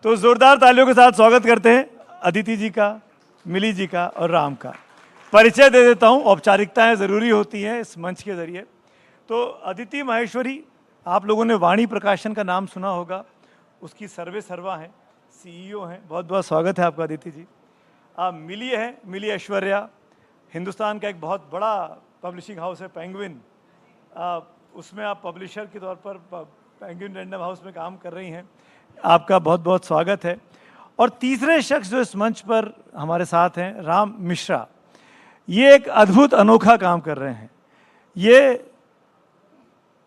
तो जोरदार तालियों के साथ स्वागत करते हैं अदिति जी का, मिली जी का और राम का। परिचय दे देता हूं, औपचारिकताएं ज़रूरी होती हैं इस मंच के ज़रिए। तो अदिति माहेश्वरी, आप लोगों ने वाणी प्रकाशन का नाम सुना होगा, उसकी सर्वे सर्वा हैं, सीईओ हैं। बहुत बहुत स्वागत है आपका अदिति जी। आप मिली हैं, मिली ऐश्वर्या, हिंदुस्तान का एक बहुत बड़ा पब्लिशिंग हाउस है पेंगुइन, उसमें आप पब्लिशर के तौर पर पेंगुइन रैंडम हाउस में काम कर रही हैं। आपका बहुत बहुत स्वागत है। और तीसरे शख्स जो इस मंच पर हमारे साथ हैं, राम मिश्रा, ये एक अद्भुत अनोखा काम कर रहे हैं। ये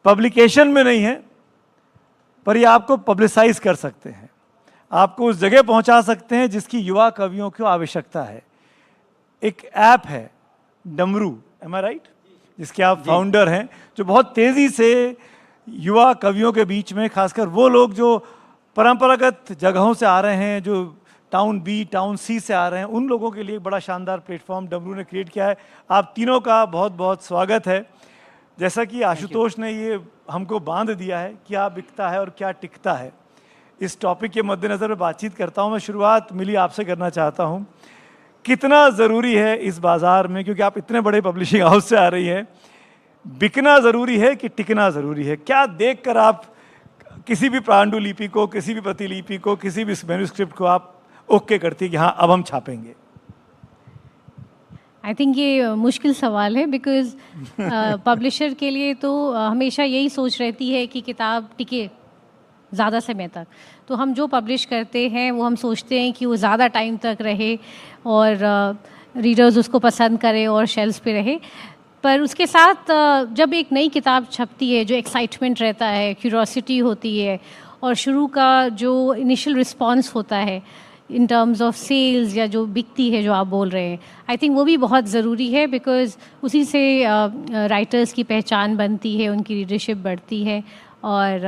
पब्लिकेशन में नहीं है, पर ये आपको पब्लिसाइज कर सकते हैं, आपको उस जगह पहुंचा सकते हैं जिसकी युवा कवियों को आवश्यकता है। एक ऐप है डमरू, एम आई राइट, जिसके आप फाउंडर हैं, जो बहुत तेज़ी से युवा कवियों के बीच में, खासकर वो लोग जो परंपरागत जगहों से आ रहे हैं, जो टाउन बी टाउन सी से आ रहे हैं, उन लोगों के लिए एक बड़ा शानदार प्लेटफॉर्म डमरू ने क्रिएट किया है। आप तीनों का बहुत बहुत स्वागत है। जैसा कि आशुतोष ने ये हमको बांध दिया है, क्या बिकता है और क्या टिकता है, इस टॉपिक के मद्देनज़र मैं बातचीत करता हूँ। मैं शुरुआत मिली आपसे करना चाहता हूँ, कितना ज़रूरी है इस बाज़ार में, क्योंकि आप इतने बड़े पब्लिशिंग हाउस से आ रही हैं, बिकना ज़रूरी है कि टिकना ज़रूरी है? क्या देखकर आप किसी भी पांडुलिपि को, किसी भी प्रतिलिपि को, किसी भी मैन्युस्क्रिप्ट को आप ओके करती है कि हाँ अब हम छापेंगे? आई थिंक ये मुश्किल सवाल है, बिकॉज पब्लिशर के लिए तो हमेशा यही सोच रहती है कि किताब टिके ज़्यादा समय तक। तो हम जो पब्लिश करते हैं वो हम सोचते हैं कि वो ज़्यादा टाइम तक रहे और रीडर्स उसको पसंद करें और शेल्फ्स पे रहे। पर उसके साथ जब एक नई किताब छपती है, जो एक्साइटमेंट रहता है, क्यूरोसिटी होती है, और शुरू का जो इनिशियल रिस्पांस होता है इन टर्म्स ऑफ सेल्स या जो बिकती है, जो आप बोल रहे हैं, आई थिंक वो भी बहुत ज़रूरी है, बिकॉज़ उसी से राइटर्स की पहचान बनती है, उनकी रीडरशिप बढ़ती है, और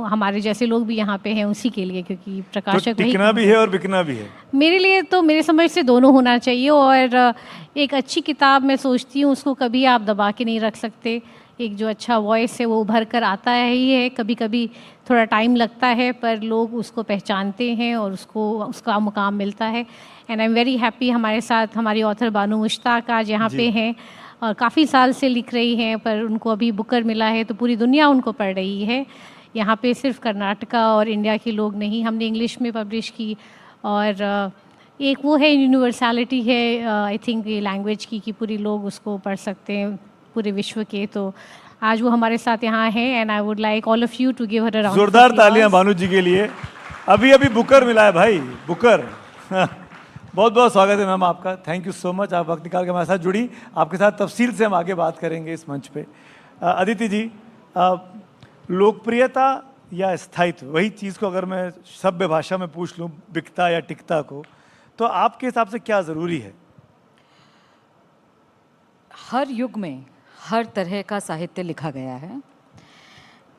हमारे जैसे लोग भी यहाँ पे हैं उसी के लिए, क्योंकि प्रकाशक तो टिकना भी है और बिकना भी है। मेरे लिए तो, मेरे समझ से दोनों होना चाहिए। और एक अच्छी किताब मैं सोचती हूँ उसको कभी आप दबा के नहीं रख सकते। एक जो अच्छा वॉइस है वो उभर कर आता है ही है, कभी कभी थोड़ा टाइम लगता है, पर लोग उसको पहचानते हैं और उसको उसका मुकाम मिलता है। And I am very happy, हमारे साथ हमारी ऑथर बानू मुश्ताक आज यहाँ पे हैं और काफ़ी साल से लिख रही हैं, पर उनको अभी बुकर मिला है तो पूरी दुनिया उनको पढ़ रही है। यहाँ पे सिर्फ कर्नाटका और इंडिया के लोग नहीं, हमने इंग्लिश में पब्लिश की, और एक वो है यूनिवर्सैलिटी है आई थिंक ये लैंग्वेज की, कि पूरी लोग उसको पढ़ सकते हैं पूरे विश्व के। तो आज वो हमारे साथ यहाँ हैं, and I would like all of you to give her a round. जोरदार तालियां बानू जी के लिए। अभी अभी बुकर मिला है भाई, बुकर। बहुत बहुत स्वागत है मैम आपका, थैंक यू सो मच, आप वक्त निकाल के हमारे साथ जुड़ी। आपके साथ तफसील से हम आगे बात करेंगे इस मंच पे। अदिति जी, लोकप्रियता या स्थायित्व, वही चीज़ को अगर मैं सभ्य भाषा में पूछ लूँ, बिकता या टिकता को, तो आपके हिसाब से क्या ज़रूरी है? हर युग में हर तरह का साहित्य लिखा गया है।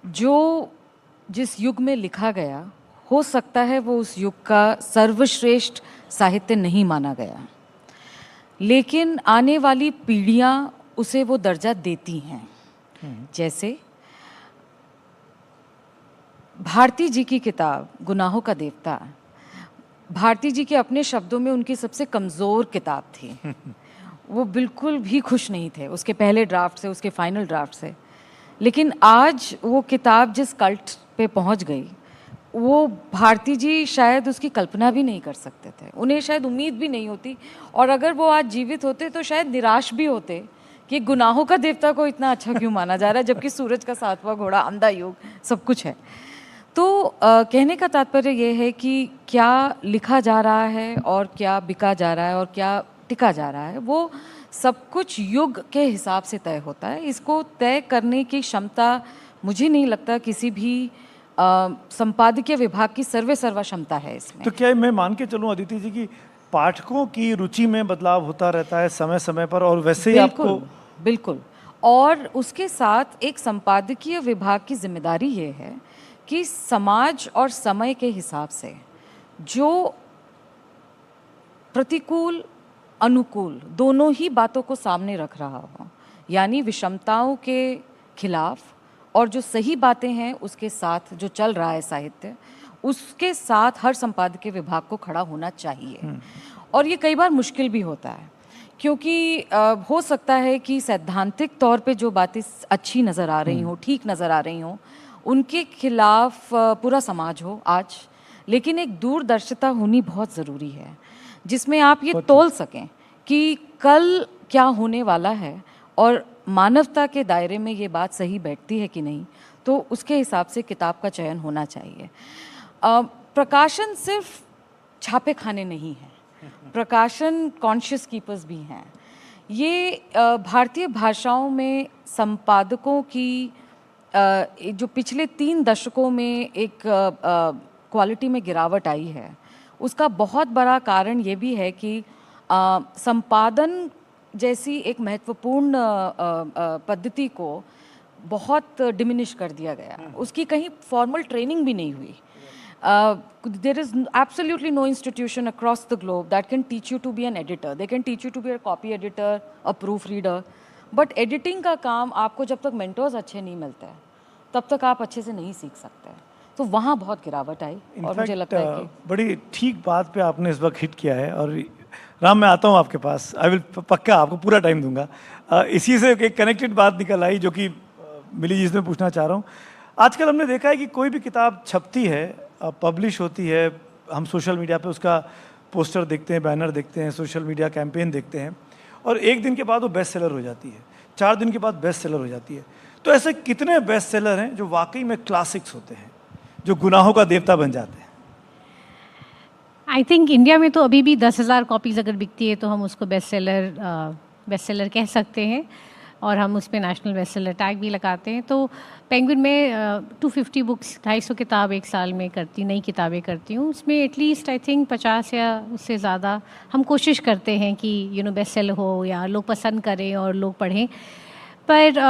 जो जिस युग में लिखा गया, हो सकता है वो उस युग का सर्वश्रेष्ठ साहित्य नहीं माना गया, लेकिन आने वाली पीढ़ियाँ उसे वो दर्जा देती हैं। जैसे भारती जी की किताब गुनाहों का देवता, भारती जी के अपने शब्दों में उनकी सबसे कमज़ोर किताब थी। वो बिल्कुल भी खुश नहीं थे उसके पहले ड्राफ्ट से, उसके फाइनल ड्राफ्ट से। लेकिन आज वो किताब जिस कल्ट पे पहुंच गई, वो भारती जी शायद उसकी कल्पना भी नहीं कर सकते थे, उन्हें शायद उम्मीद भी नहीं होती। और अगर वो आज जीवित होते तो शायद निराश भी होते कि गुनाहों का देवता को इतना अच्छा क्यों माना जा रहा है, जबकि सूरज का सातवां घोड़ा, अंधा युग, सब कुछ है। तो कहने का तात्पर्य ये है कि क्या लिखा जा रहा है और क्या बिका जा रहा है और क्या टिका जा रहा है, वो सब कुछ युग के हिसाब से तय होता है। इसको तय करने की क्षमता मुझे नहीं लगता किसी भी संपादकीय विभाग की सर्वा क्षमता है इसमें। तो क्या मैं मान के चलूं अदिति जी की पाठकों की रुचि में बदलाव होता रहता है समय समय पर, और वैसे ही आपको? बिल्कुल। और उसके साथ एक संपादकीय विभाग की जिम्मेदारी ये है कि समाज और समय के हिसाब से जो प्रतिकूल अनुकूल दोनों ही बातों को सामने रख रहा हो, यानी विषमताओं के खिलाफ और जो सही बातें हैं उसके साथ जो चल रहा है साहित्य, उसके साथ हर संपादकीय विभाग को खड़ा होना चाहिए। और ये कई बार मुश्किल भी होता है, क्योंकि हो सकता है कि सैद्धांतिक तौर पे जो बातें अच्छी नज़र आ रही हों, ठीक नज़र आ रही हों, उनके खिलाफ पूरा समाज हो आज, लेकिन एक दूरदर्शिता होनी बहुत ज़रूरी है, जिसमें आप ये तोल सकें कि कल क्या होने वाला है और मानवता के दायरे में ये बात सही बैठती है कि नहीं, तो उसके हिसाब से किताब का चयन होना चाहिए। प्रकाशन सिर्फ छापे खाने नहीं है, प्रकाशन कॉन्शियस कीपर्स भी हैं। ये भारतीय भाषाओं में संपादकों की जो पिछले 3 दशकों में एक क्वालिटी में गिरावट आई है, उसका बहुत बड़ा कारण ये भी है कि संपादन जैसी एक महत्वपूर्ण पद्धति को बहुत डिमिनिश कर दिया गया। उसकी कहीं फॉर्मल ट्रेनिंग भी नहीं हुई। There is absolutely no institution across the globe that can teach you to be an editor. They can teach you to be a copy editor, a proofreader. But editing का काम आपको जब तक mentors अच्छे नहीं मिलते हैं, तब तक आप अच्छे से नहीं सीख सकते। तो वहाँ बहुत गिरावट आई और मुझे लगता है कि बड़ी ठीक बात पे आपने इस वक्त हिट किया है। और राम, मैं आता हूँ आपके पास, आई विल पक्का आपको पूरा टाइम दूंगा। इसी से एक कनेक्टेड बात निकल आई जो कि मिली, जिसमें पूछना चाह रहा हूँ। आजकल हमने देखा है कि कोई भी किताब छपती है, पब्लिश होती है, हम सोशल मीडिया पे उसका पोस्टर देखते हैं, बैनर देखते हैं, सोशल मीडिया कैंपेन देखते हैं, और एक दिन के बाद वो बेस्ट सेलर हो जाती है, 4 दिन के बाद बेस्ट सेलर हो जाती है। तो ऐसे कितने बेस्ट सेलर हैं जो वाकई में क्लासिक्स होते हैं, जो गुनाहों का देवता बन जाते हैं? आई थिंक इंडिया में तो अभी भी 10,000 कॉपीज़ अगर बिकती है तो हम उसको बेस्ट सेलर कह सकते हैं, और हम उस पर नेशनल बेस्ट सेलर टैग भी लगाते हैं। तो पेंगुइन में 250 बुक्स, 250 किताब एक साल में नई किताबें करती हूँ। उसमें एटलीस्ट आई थिंक 50 या उससे ज़्यादा हम कोशिश करते हैं कि बेस्ट सेलर हो या लोग पसंद करें और लोग पढ़ें। पर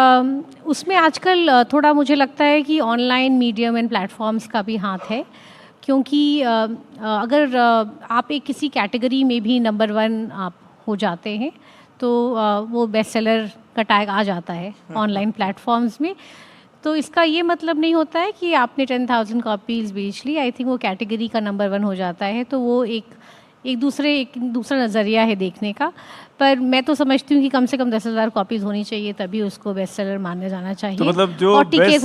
उसमें आजकल थोड़ा मुझे लगता है कि ऑनलाइन मीडियम एंड प्लेटफॉर्म्स का भी हाथ है, क्योंकि अगर आप एक किसी कैटेगरी में भी नंबर 1 आप हो जाते हैं तो वो बेस्ट सेलर का टैग आ जाता है ऑनलाइन प्लेटफॉर्म्स में। तो इसका ये मतलब नहीं होता है कि आपने 10,000 कॉपीज़ बेच ली, आई थिंक वो कैटेगरी का नंबर 1 हो जाता है। तो वो एक दूसरा नज़रिया है देखने का। पर मैं तो समझती हूँ कि कम से कम 10,000 कॉपीज़ होनी चाहिए, तभी उसको बेस्ट सेलर माना जाना चाहिए। तो मतलब जो और टिके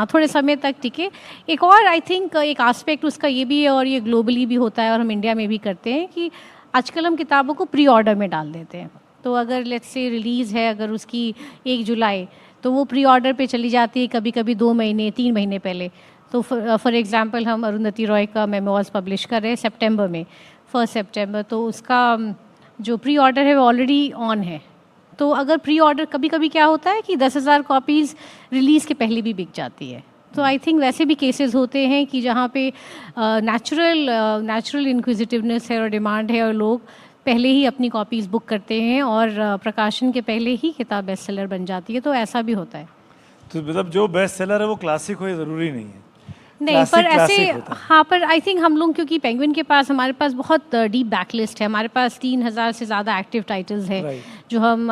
थोड़े समय तक टिके। एक और आई थिंक एक आस्पेक्ट उसका ये भी है, और ये ग्लोबली भी होता है और हम इंडिया में भी करते हैं, कि आजकल हम किताबों को प्री ऑर्डर में डाल देते हैं। तो अगर लेट्स से रिलीज़ है अगर उसकी 1 जुलाई, तो वो प्री ऑर्डर पे चली जाती है कभी कभी 2 महीने 3 महीने पहले। तो फॉर एग्जांपल हम अरुंधति रॉय का मेमोइर्स पब्लिश कर रहे हैं सितंबर में, 1 सितंबर, तो उसका जो प्री ऑर्डर है वो ऑलरेडी ऑन है। तो अगर प्री ऑर्डर, कभी कभी क्या होता है कि 10,000 कॉपीज़ रिलीज़ के पहले भी बिक जाती है। तो आई थिंक वैसे भी केसेस होते हैं कि जहाँ पे नेचुरल इंक्विजिटिवनेस है और डिमांड है, और लोग पहले ही अपनी कॉपीज़ बुक करते हैं और प्रकाशन के पहले ही किताब बेस्ट सेलर बन जाती है। तो ऐसा भी होता है। तो मतलब जो बेस्ट सेलर है वो क्लासिक हो, ये ज़रूरी नहीं है। नहीं, पर ऐसे हाँ, पर आई थिंक हम लोग, क्योंकि पेंगुइन के पास, हमारे पास बहुत डीप बैकलिस्ट है, हमारे पास 3,000 से ज़्यादा एक्टिव टाइटल्स है जो हम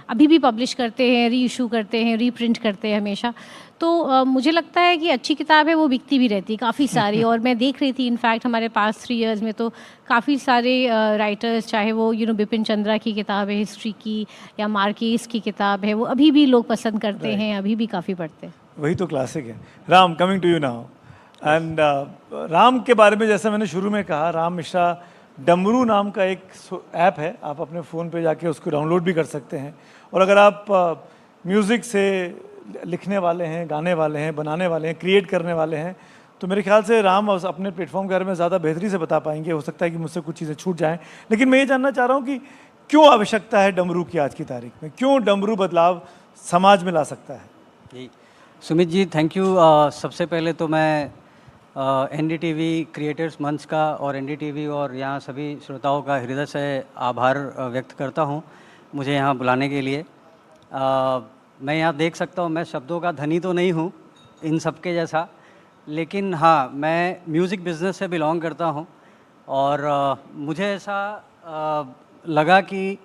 अभी भी पब्लिश करते हैं, री इशू करते हैं, रीप्रिंट करते हैं हमेशा। तो मुझे लगता है कि अच्छी किताब है वो बिकती भी रहती है काफ़ी सारी। और मैं देख रही थी इनफैक्ट हमारे पास 3 इयर्स में तो काफ़ी सारे राइटर्स, चाहे वो बिपिन चंद्रा की किताब है हिस्ट्री की, या मार्केस की किताब है, वो अभी भी लोग पसंद करते हैं, अभी भी काफ़ी पढ़ते हैं। वही तो क्लासिक है। Ram, coming to you now. And Ram के बारे में जैसे मैंने शुरू में कहा, राम मिश्रा डमरू नाम का एक ऐप है, आप अपने फ़ोन पे जाके उसको डाउनलोड भी कर सकते हैं। और अगर आप म्यूज़िक से लिखने वाले हैं, गाने वाले हैं, बनाने वाले हैं, क्रिएट करने वाले हैं, तो मेरे ख्याल से राम अपने प्लेटफॉर्म के बारे में ज़्यादा बेहतरी से बता पाएंगे। हो सकता है कि मुझसे कुछ चीज़ें छूट जाएं, लेकिन मैं ये जानना चाह रहा हूँ कि क्यों आवश्यकता है डमरू की आज की तारीख में, क्यों डमरू बदलाव समाज में ला सकता है? जी सुमित जी, थैंक यू। सबसे पहले तो मैं NDTV क्रिएटर्स मंच का और NDTV और यहाँ सभी श्रोताओं का हृदय से आभार व्यक्त करता हूँ मुझे यहाँ बुलाने के लिए। मैं यहाँ देख सकता हूँ, मैं शब्दों का धनी तो नहीं हूँ इन सबके जैसा, लेकिन हाँ, मैं म्यूज़िक बिज़नेस से बिलोंग करता हूँ। और मुझे ऐसा लगा कि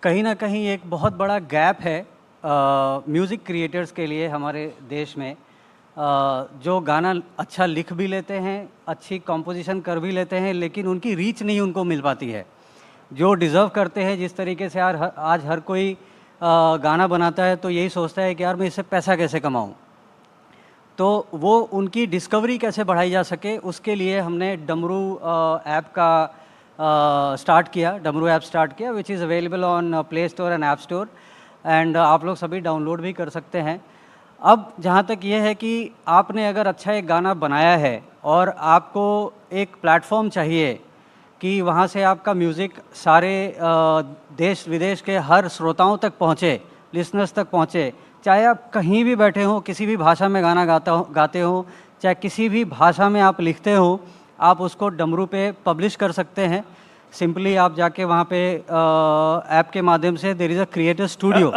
कहीं ना कहीं एक बहुत बड़ा गैप है म्यूज़िक क्रिएटर्स के लिए हमारे देश में। जो गाना अच्छा लिख भी लेते हैं, अच्छी कंपोजिशन कर भी लेते हैं, लेकिन उनकी रीच नहीं उनको मिल पाती है जो डिज़र्व करते हैं। जिस तरीके से आज हर कोई गाना बनाता है तो यही सोचता है कि यार मैं इससे पैसा कैसे कमाऊँ, तो वो उनकी डिस्कवरी कैसे बढ़ाई जा सके, उसके लिए हमने डमरू ऐप का स्टार्ट किया, डमरू ऐप स्टार्ट किया, which is available on play store and app store, and आप लोग सभी डाउनलोड भी कर सकते हैं। अब जहाँ तक ये है कि आपने अगर अच्छा एक गाना बनाया है और आपको एक प्लेटफॉर्म चाहिए कि वहाँ से आपका म्यूज़िक सारे देश विदेश के हर श्रोताओं तक पहुँचे, लिसनर्स तक पहुँचे, चाहे आप कहीं भी बैठे हों, किसी भी भाषा में गाना गाते हो, चाहे किसी भी भाषा में आप लिखते हो, आप उसको डमरू पे पब्लिश कर सकते हैं। सिंपली आप जाके वहाँ पे ऐप के माध्यम से there is a creator studio.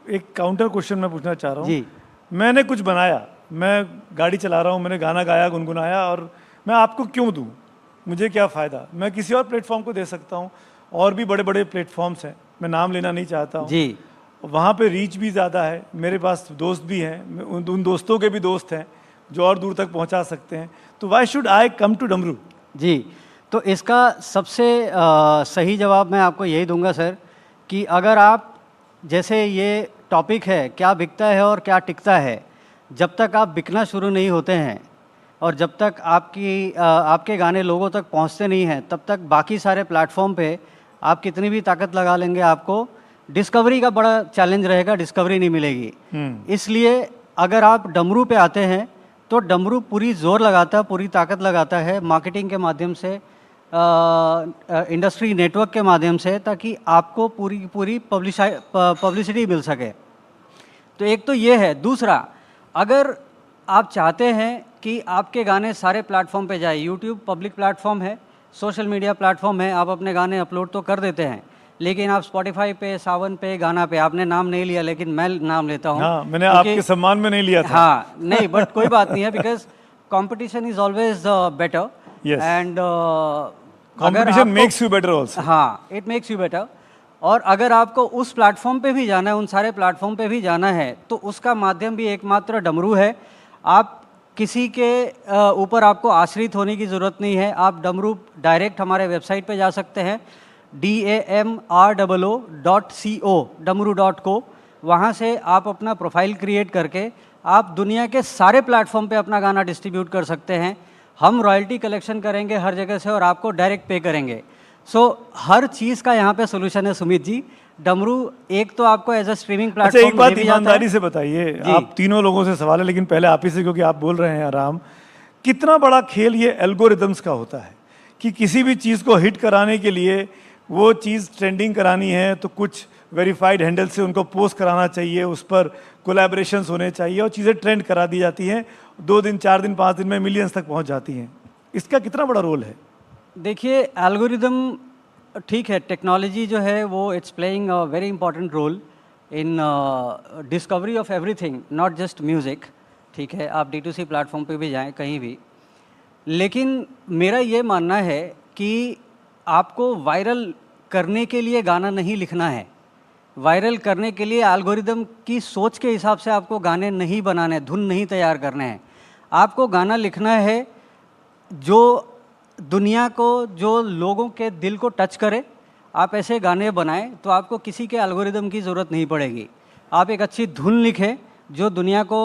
एक काउंटर क्वेश्चन मैं पूछना चाह रहा हूँ। जी। मैंने कुछ बनाया, मैं गाड़ी चला रहा हूँ, मैंने गाना गाया, गुनगुनाया, और मैं आपको क्यों दूँ? मुझे क्या फ़ायदा? मैं किसी और प्लेटफॉर्म को दे सकता हूँ, और भी बड़े बड़े प्लेटफॉर्म्स हैं, मैं नाम लेना नहीं चाहता हूँ। जी। वहाँ पे रीच भी ज़्यादा है, मेरे पास दोस्त भी हैं, उन दोस्तों के भी दोस्त हैं जो और दूर तक पहुँचा सकते हैं, तो why should I come to Damru? जी, तो इसका सबसे सही जवाब मैं आपको यही दूंगा सर, कि अगर आप, जैसे ये टॉपिक है क्या बिकता है और क्या टिकता है, जब तक आप बिकना शुरू नहीं होते हैं और जब तक आपके गाने लोगों तक पहुंचते नहीं हैं, तब तक बाकी सारे प्लेटफॉर्म पे आप कितनी भी ताकत लगा लेंगे, आपको डिस्कवरी का बड़ा चैलेंज रहेगा, डिस्कवरी नहीं मिलेगी। इसलिए अगर आप डमरू पे आते हैं तो डमरू पूरी जोर लगाता है, पूरी ताकत लगाता है मार्केटिंग के माध्यम से, इंडस्ट्री नेटवर्क के माध्यम से, ताकि आपको पूरी पब्लिसिटी मिल सके। तो एक तो ये है। दूसरा, अगर आप चाहते हैं कि आपके गाने सारे प्लेटफॉर्म पे जाए, यूट्यूब पब्लिक प्लेटफॉर्म है, सोशल मीडिया प्लेटफॉर्म है, आप अपने गाने अपलोड तो कर देते हैं, लेकिन आप स्पॉटिफाई पे, सावन पे, गाना पे, आपने नाम नहीं लिया लेकिन मैं नाम लेता हूँ। हाँ, मैंने आपके सम्मान में नहीं लिया था। हाँ, नहीं, बट कोई बात नहीं है, because competition is always better, and competition makes you better also. हाँ, इट मेक्स यू बेटर। और अगर आपको उस प्लेटफॉर्म पे भी जाना है, उन सारे प्लेटफॉर्म पे भी जाना है, तो उसका माध्यम भी एकमात्र डमरू है। आप किसी के ऊपर आपको आश्रित होने की ज़रूरत नहीं है। आप डमरू डायरेक्ट हमारे वेबसाइट पे जा सकते हैं, damro.co, damru.co। वहाँ से आप अपना प्रोफाइल क्रिएट करके आप दुनिया के सारे प्लेटफॉर्म पे अपना गाना डिस्ट्रीब्यूट कर सकते हैं। हम रॉयल्टी कलेक्शन करेंगे हर जगह से और आपको डायरेक्ट पे करेंगे। हर चीज़ का यहाँ पे सोल्यूशन है सुमित जी। डमरू एक तो आपको एज अ स्ट्रीमिंग प्लेटफॉर्म। अच्छा, एक बात ईमानदारी से बताइए, आप तीनों लोगों से सवाल है, लेकिन पहले आप ही से, क्योंकि आप बोल रहे हैं आराम, कितना बड़ा खेल ये एल्गोरिदम्स का होता है कि किसी भी चीज़ को हिट कराने के लिए वो चीज़ ट्रेंडिंग करानी है तो कुछ वेरीफाइड हैंडल से उनको पोस्ट कराना चाहिए, उस पर कोलैबोरेशंस होने चाहिए और चीज़ें ट्रेंड करा दी जाती हैं, 2 दिन 4 दिन 5 दिन में मिलियंस तक पहुंच जाती हैं। इसका कितना बड़ा रोल है? देखिए, एल्गोरिदम ठीक है, टेक्नोलॉजी जो है वो it's playing a very important role in discovery of everything, not just music. ठीक है, आप D2C प्लेटफॉर्म पे भी जाएं, कहीं भी। लेकिन मेरा ये मानना है कि आपको वायरल करने के लिए गाना नहीं लिखना है। वायरल करने के लिए एल्गोरिदम की सोच के हिसाब से आपको गाने नहीं बनाने, धुन नहीं तैयार करने हैं। आपको गाना लिखना है जो दुनिया को, जो लोगों के दिल को टच करे। आप ऐसे गाने बनाएं तो आपको किसी के एल्गोरिदम की ज़रूरत नहीं पड़ेगी। आप एक अच्छी धुन लिखें जो दुनिया को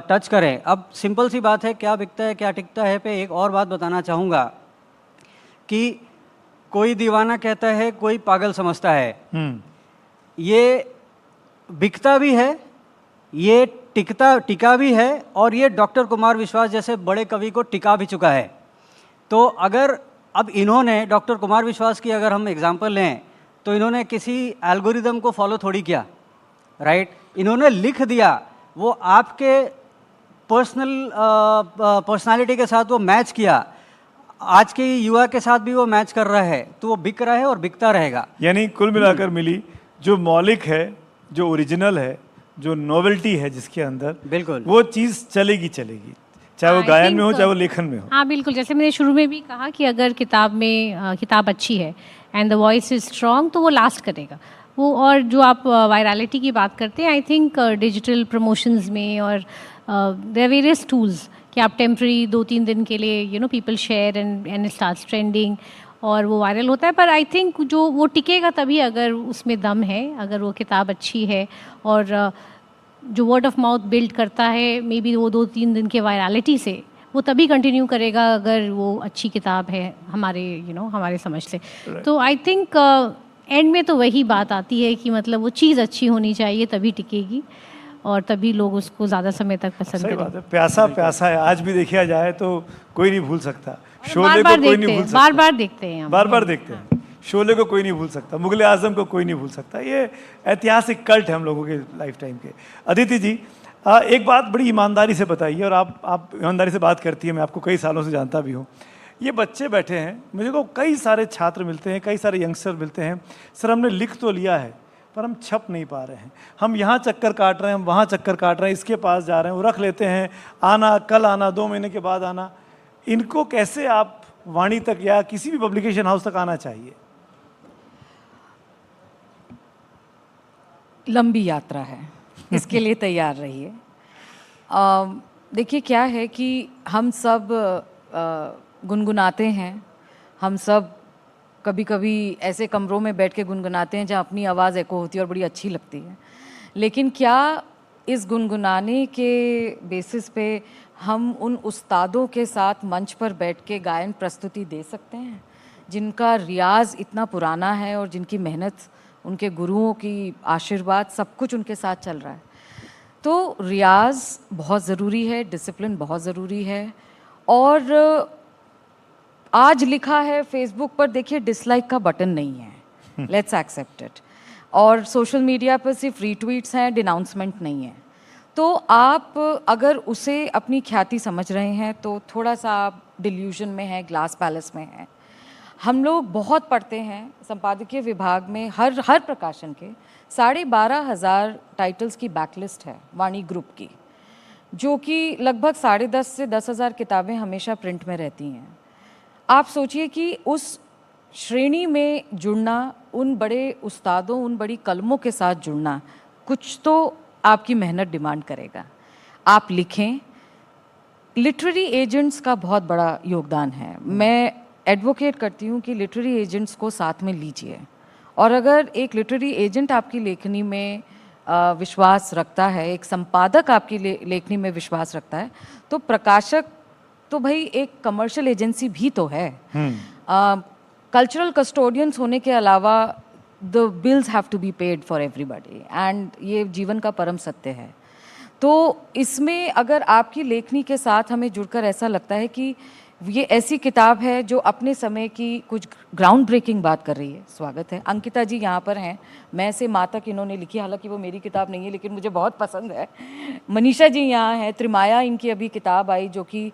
टच करे। अब सिंपल सी बात है, क्या बिकता है क्या टिकता है पे एक और बात बताना चाहूँगा कि कोई दीवाना कहता है, कोई पागल समझता है। ये बिकता भी है, ये टिका भी है, और ये डॉक्टर कुमार विश्वास जैसे बड़े कवि को टिका भी चुका है। तो अगर अब इन्होंने, डॉक्टर कुमार विश्वास की अगर हम एग्जांपल लें, तो इन्होंने किसी एल्गोरिदम को फॉलो थोड़ी किया, राइट? इन्होंने लिख दिया, वो आपके पर्सनालिटी के साथ वो मैच किया। आज के युवा के साथ भी वो मैच कर रहा है, तो वो बिक रहा है और बिकता रहेगा। यानी कुल मिलाकर मिली जो मौलिक है, जो ओरिजिनल है, जो नोवेल्टी है जिसके अंदर, बिल्कुल वो चीज़ चलेगी, चाहे वो गायन में हो, चाहे वो लेखन में हो। हाँ बिल्कुल, जैसे मैंने शुरू में भी कहा कि अगर किताब अच्छी है and the voice is strong, तो वो लास्ट करेगा। वो और जो आप वायरलिटी की बात करते हैं, आई थिंक डिजिटल प्रमोशंस में और देयर वेरियस टूल्स कि आप टेम्प्रेरी 2-3 दिन के लिए people share and starts trending और वो वायरल होता है। पर आई थिंक जो वो टिकेगा तभी अगर उसमें दम है, अगर वो किताब अच्छी है और जो वर्ड ऑफ माउथ बिल्ड करता है, मे बी वो 2-3 दिन के वायरलिटी से वो तभी कंटिन्यू करेगा अगर वो अच्छी किताब है हमारे हमारे समझ से। तो आई थिंक एंड में तो वही बात आती है कि मतलब वो चीज़ अच्छी होनी चाहिए तभी टिकेगी और तभी लोग उसको ज़्यादा समय तक पसंद सही करें। बात है, प्यासा प्यासा है, आज भी देखा जाए तो कोई नहीं भूल सकता। शोले बार को बार कोई देखते नहीं भूल हैं, सकता, बार बार देखते हैं हम। बार बार देखते हैं। शोले को कोई नहीं भूल सकता, मुगले आजम को कोई नहीं भूल सकता। ये ऐतिहासिक कल्ट है हम लोगों के लाइफ टाइम के। अदिति जी, एक बात बड़ी ईमानदारी से बताइए, और आप ईमानदारी से बात करती है, मैं आपको कई सालों से जानता भी हूँ। ये बच्चे बैठे हैं, मुझे को कई सारे छात्र मिलते हैं, कई सारे यंगस्टर मिलते हैं, सर हमने लिख तो लिया है पर हम छप नहीं पा रहे हैं, हम यहाँ चक्कर काट रहे हैं, हम वहाँ चक्कर काट रहे हैं, इसके पास जा रहे हैं, वो रख लेते हैं, आना कल आना, 2 महीने के बाद आना। इनको कैसे आप वाणी तक या किसी भी पब्लिकेशन हाउस तक आना चाहिए? लंबी यात्रा है, इसके लिए तैयार रहिए। देखिए क्या है कि हम सब गुनगुनाते हैं, हम सब कभी कभी ऐसे कमरों में बैठ के गुनगुनाते हैं जहाँ अपनी आवाज़ एको होती है और बड़ी अच्छी लगती है, लेकिन क्या इस गुनगुनाने के बेसिस पे हम उन उस्तादों के साथ मंच पर बैठ के गायन प्रस्तुति दे सकते हैं जिनका रियाज इतना पुराना है और जिनकी मेहनत, उनके गुरुओं की आशीर्वाद, सब कुछ उनके साथ चल रहा है? तो रियाज बहुत ज़रूरी है, डिसिप्लिन बहुत ज़रूरी है। और आज लिखा है फेसबुक पर, देखिए डिसलाइक का बटन नहीं है, लेट्स एक्सेप्ट इट। और सोशल मीडिया पर सिर्फ रीट्वीट्स हैं, डिनाउंसमेंट नहीं है। तो आप अगर उसे अपनी ख्याति समझ रहे हैं तो थोड़ा सा आप डिल्यूजन में हैं, ग्लास पैलेस में हैं। हम लोग बहुत पढ़ते हैं, संपादकीय विभाग में हर प्रकाशन के 12,500 टाइटल्स की बैकलिस्ट है वाणी ग्रुप की, जो कि लगभग 10.5 से 10,000 किताबें हमेशा प्रिंट में रहती हैं। आप सोचिए कि उस श्रेणी में जुड़ना, उन बड़े उस्तादों, उन बड़ी कलमों के साथ जुड़ना, कुछ तो आपकी मेहनत डिमांड करेगा। आप लिखें, लिटरेरी एजेंट्स का बहुत बड़ा योगदान है। मैं एडवोकेट करती हूँ कि लिटरेरी एजेंट्स को साथ में लीजिए, और अगर एक लिटरेरी एजेंट आपकी लेखनी में विश्वास रखता है, एक संपादक आपकी लेखनी में विश्वास रखता है, तो प्रकाशक तो भाई एक कमर्शियल एजेंसी भी तो है। कल्चरल कस्टोडियंस होने के अलावा the bills have to be paid for everybody, and ये जीवन का परम सत्य है। तो इसमें अगर आपकी लेखनी के साथ हमें जुड़कर ऐसा लगता है कि ये ऐसी किताब है जो अपने समय की कुछ ग्राउंड ब्रेकिंग बात कर रही है, स्वागत है। अंकिता जी यहाँ पर हैं, मैं से माँ तक इन्होंने लिखी, हालांकि वो मेरी किताब नहीं है लेकिन मुझे बहुत पसंद है। मनीषा जी यहाँ हैं, त्रिमाया इनकी अभी किताब आई जो कि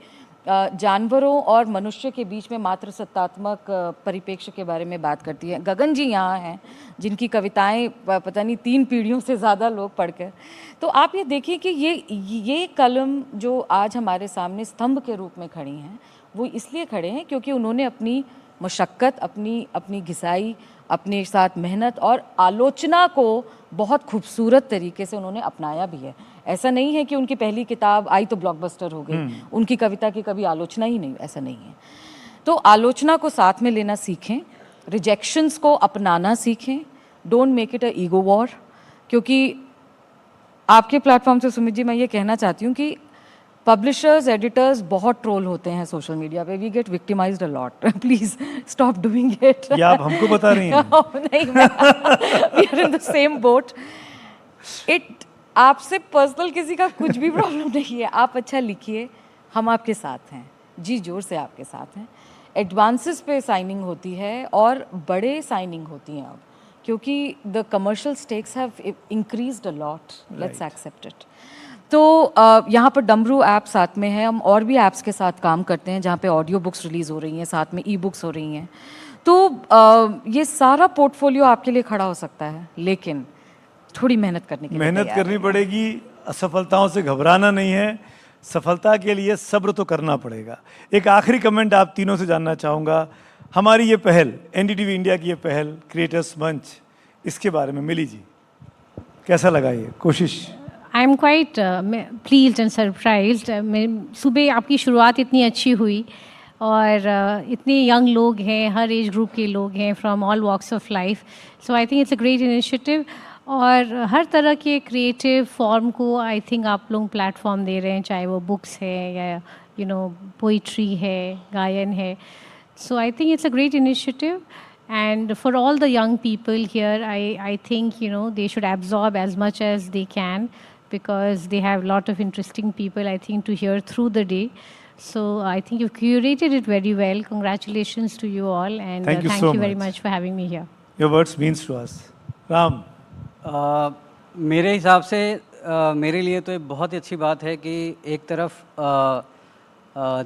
जानवरों और मनुष्य के बीच में मात्र सत्तात्मक परिप्रेक्ष्य के बारे में बात करती है। गगन जी यहाँ हैं जिनकी कविताएं पता नहीं 3 पीढ़ियों से ज़्यादा लोग पढ़ कर। तो आप ये देखिए कि ये कलम जो आज हमारे सामने स्तंभ के रूप में खड़ी हैं, वो इसलिए खड़े हैं क्योंकि उन्होंने अपनी मशक्क़त, अपनी घिसाई, अपने साथ मेहनत और आलोचना को बहुत खूबसूरत तरीके से उन्होंने अपनाया भी है। ऐसा नहीं है कि उनकी पहली किताब आई तो ब्लॉकबस्टर हो गई, उनकी कविता की कभी आलोचना ही नहीं, ऐसा नहीं है। तो आलोचना को साथ में लेना सीखें, रिजेक्शंस को अपनाना सीखें, don't make it a ego war. क्योंकि आपके प्लेटफॉर्म से सुमित जी मैं ये कहना चाहती हूँ कि पब्लिशर्स, एडिटर्स बहुत ट्रोल होते हैं सोशल मीडिया पे, we get victimized a lot, please stop doing it. ये आप हमको बता रही हैं? नहीं, we are in the same boat. आपसे पर्सनल किसी का कुछ भी प्रॉब्लम नहीं है, आप अच्छा लिखिए, हम आपके साथ हैं, जी जोर से आपके साथ हैं। एडवांसेस पे साइनिंग होती है और बड़े साइनिंग होती हैं अब, क्योंकि the commercial stakes have increased a lot, let's accept it. तो यहाँ पर डमरू ऐप साथ में है, हम और भी ऐप्स के साथ काम करते हैं जहाँ पे ऑडियो बुक्स रिलीज़ हो रही हैं, साथ में ई बुक्स हो रही हैं। तो ये सारा पोर्टफोलियो आपके लिए खड़ा हो सकता है, लेकिन थोड़ी मेहनत करने की मेहनत करनी पड़ेगी, असफलताओं से घबराना नहीं है, सफलता के लिए सब्र तो करना पड़ेगा। एक आखिरी कमेंट आप तीनों से जानना चाहूँगा। हमारी ये पहल, एनडीटीवी इंडिया की ये पहल क्रिएटर्स मंच, इसके बारे में मिली जी, कैसा लगा ये कोशिश? I am quite pleased and surprised. सुबह आपकी शुरुआत इतनी अच्छी हुई और इतने यंग लोग हैं, हर एज ग्रुप के लोग हैं, from all walks of life. So I think it's a great initiative और हर तरह के क्रिएटिव फॉर्म को आई थिंक आप लोग प्लेटफॉर्म दे रहे हैं, चाहे वो बुक्स है या पोइट्री है, गायन है। So I think it's a great initiative and for all the young people here, I think they should absorb as much as they can because they have a lot of interesting people I think to hear through the day. So I think you've curated it very well. Congratulations to you all and Thank you thank so you very much. much for having me here. Your words means to us. Ram, मेरे हिसाब से मेरे लिए तो ये बहुत ही अच्छी बात है कि एक तरफ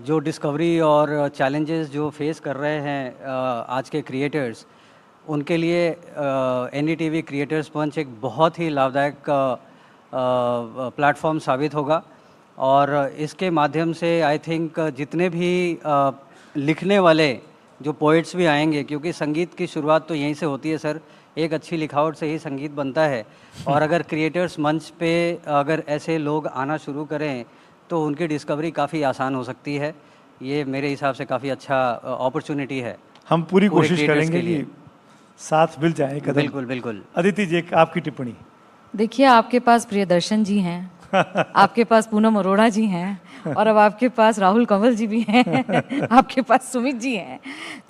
जो डिस्कवरी और चैलेंजेस जो फेस कर रहे हैं आज के क्रिएटर्स, उनके लिए एनडीटीवी क्रिएटर्स मंच एक बहुत ही लाभदायक प्लेटफॉर्म साबित होगा। और इसके माध्यम से आई थिंक जितने भी लिखने वाले जो पोइट्स भी आएंगे, क्योंकि संगीत की शुरुआत तो यहीं से होती है सर, एक अच्छी लिखावट से ही संगीत बनता है। और अगर क्रिएटर्स मंच पे अगर ऐसे लोग आना शुरू करें तो उनकी डिस्कवरी काफ़ी आसान हो सकती है। ये मेरे हिसाब से काफ़ी अच्छा अपॉर्चुनिटी है। हम पूरी पूरे कोशिश creators करेंगे के लिए। कि साथ मिल जाए कदम। बिल्कुल बिल्कुल। अदिति जी, आपकी टिप्पणी। देखिए, आपके पास प्रियदर्शन जी हैं, आपके पास पूनम अरोड़ा जी हैं और अब आपके पास राहुल कंवल जी भी हैं, आपके पास सुमित जी हैं।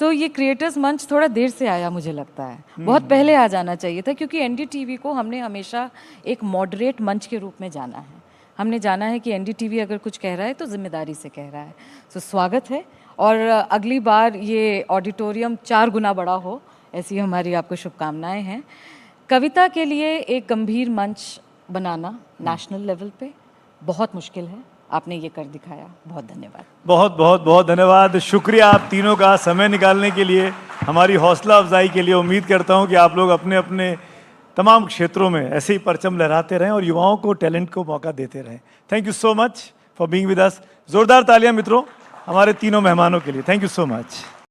तो ये क्रिएटर्स मंच थोड़ा देर से आया मुझे लगता है, बहुत पहले आ जाना चाहिए था, क्योंकि एनडीटीवी को हमने हमेशा एक मॉडरेट मंच के रूप में जाना है। हमने जाना है कि एनडीटीवी अगर कुछ कह रहा है तो जिम्मेदारी से कह रहा है। तो स्वागत है और अगली बार ये ऑडिटोरियम 4 गुना बड़ा हो, ऐसी हमारी आपको शुभकामनाएं हैं। कविता के लिए एक गंभीर मंच बनाना नेशनल लेवल पे बहुत मुश्किल है, आपने ये कर दिखाया। बहुत धन्यवाद। बहुत बहुत बहुत धन्यवाद, शुक्रिया आप तीनों का समय निकालने के लिए, हमारी हौसला अफजाई के लिए। उम्मीद करता हूँ कि आप लोग अपने अपने तमाम क्षेत्रों में ऐसे ही परचम लहराते रहें और युवाओं को, टैलेंट को मौका देते रहें। Thank you so much for being with us. जोरदार तालियां मित्रों हमारे तीनों मेहमानों के लिए। Thank you so much.